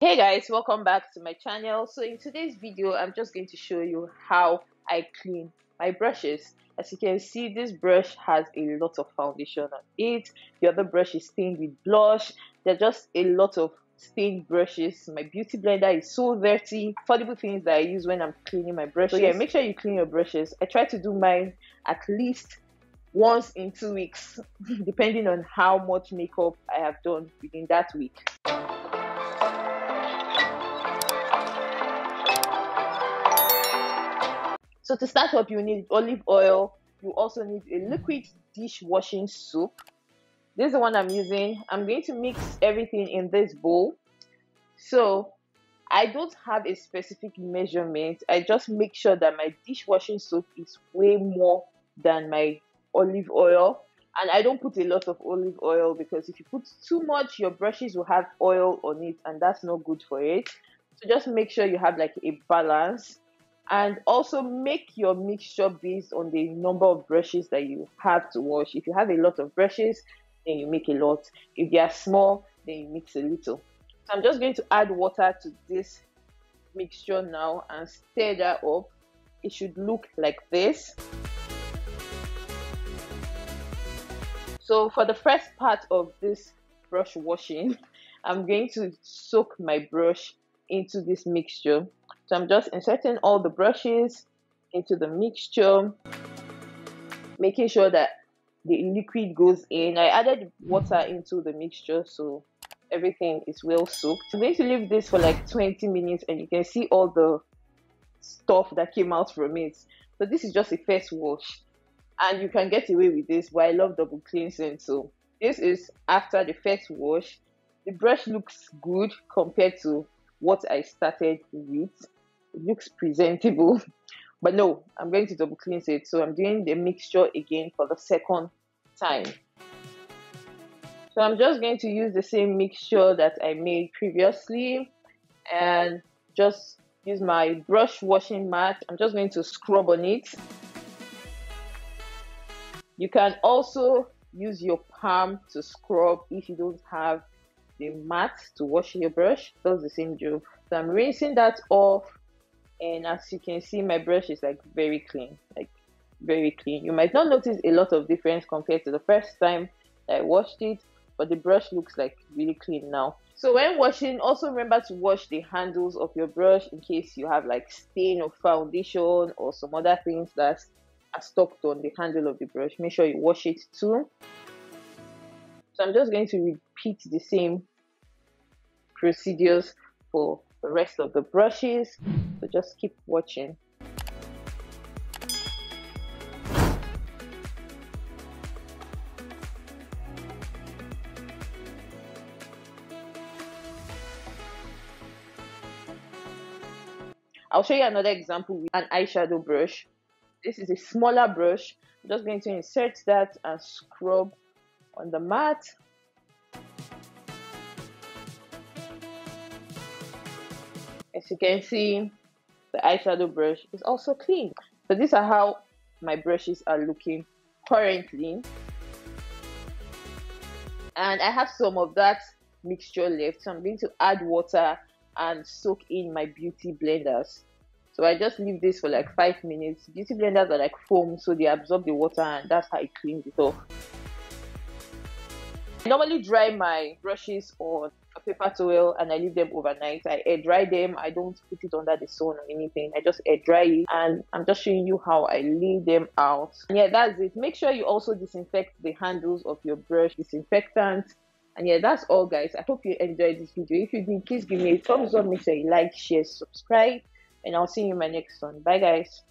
Hey guys, welcome back to my channel. So in today's video I'm just going to show you how I clean my brushes. As you can see, this brush has a lot of foundation on it. The other brush is stained with blush. There are just a lot of stained brushes. My beauty blender is so dirty. Affordable things that I use when I'm cleaning my brushes. So yeah, make sure you clean your brushes. I try to do mine at least once in 2 weeks depending on how much makeup I have done within that week. So to start up, you need olive oil. You also need a liquid dishwashing soap. This is the one I'm using. I'm going to mix everything in this bowl. So I don't have a specific measurement. I just make sure that my dishwashing soap is way more than my olive oil. And I don't put a lot of olive oil because if you put too much, your brushes will have oil on it and that's not good for it. So just make sure you have like a balance. And also make your mixture based on the number of brushes that you have to wash. If you have a lot of brushes, then you make a lot. If they are small, then you mix a little. So I'm just going to add water to this mixture now and stir that up. It should look like this. So for the first part of this brush washing, I'm going to soak my brush into this mixture. So I'm just inserting all the brushes into the mixture, making sure that the liquid goes in. I added water into the mixture so everything is well soaked. I'm going to leave this for like 20 minutes and you can see all the stuff that came out from it. So this is just a first wash and you can get away with this, but I love double cleansing. So this is after the first wash. The brush looks good compared to what I started with. It looks presentable, but no, I'm going to double cleanse it. So I'm doing the mixture again for the second time. So I'm just going to use the same mixture that I made previously and just use my brush washing mat. I'm just going to scrub on it. You can also use your palm to scrub if you don't have the mat to wash your brush. Does the same job. So I'm rinsing that off, and as you can see, my brush is like very clean, like very clean. You might not notice a lot of difference compared to the first time I washed it, but the brush looks like really clean now. So when washing, also remember to wash the handles of your brush in case you have like stain of foundation or some other things that are stuck on the handle of the brush. Make sure you wash it too. So I'm just going to repeat the same procedures for the rest of the brushes. So just keep watching. I'll show you another example with an eyeshadow brush. This is a smaller brush. I'm just going to insert that and scrub on the mat. As you can see, the eyeshadow brush is also clean. So these are how my brushes are looking currently. And I have some of that mixture left, so I'm going to add water and soak in my beauty blenders. So I just leave this for like 5 minutes. Beauty blenders are like foam, so they absorb the water and that's how it cleans it off. I normally dry my brushes on a paper towel and I leave them overnight. I air dry them. I don't put it under the sun or anything. I just air dry it, and I'm just showing you how I lay them out. And yeah, that's it. Make sure you also disinfect the handles of your brush, disinfectant. And yeah, that's all guys. I hope you enjoyed this video. If you did, please give me a thumbs up, make sure you like, share, subscribe, and I'll see you in my next one. Bye guys.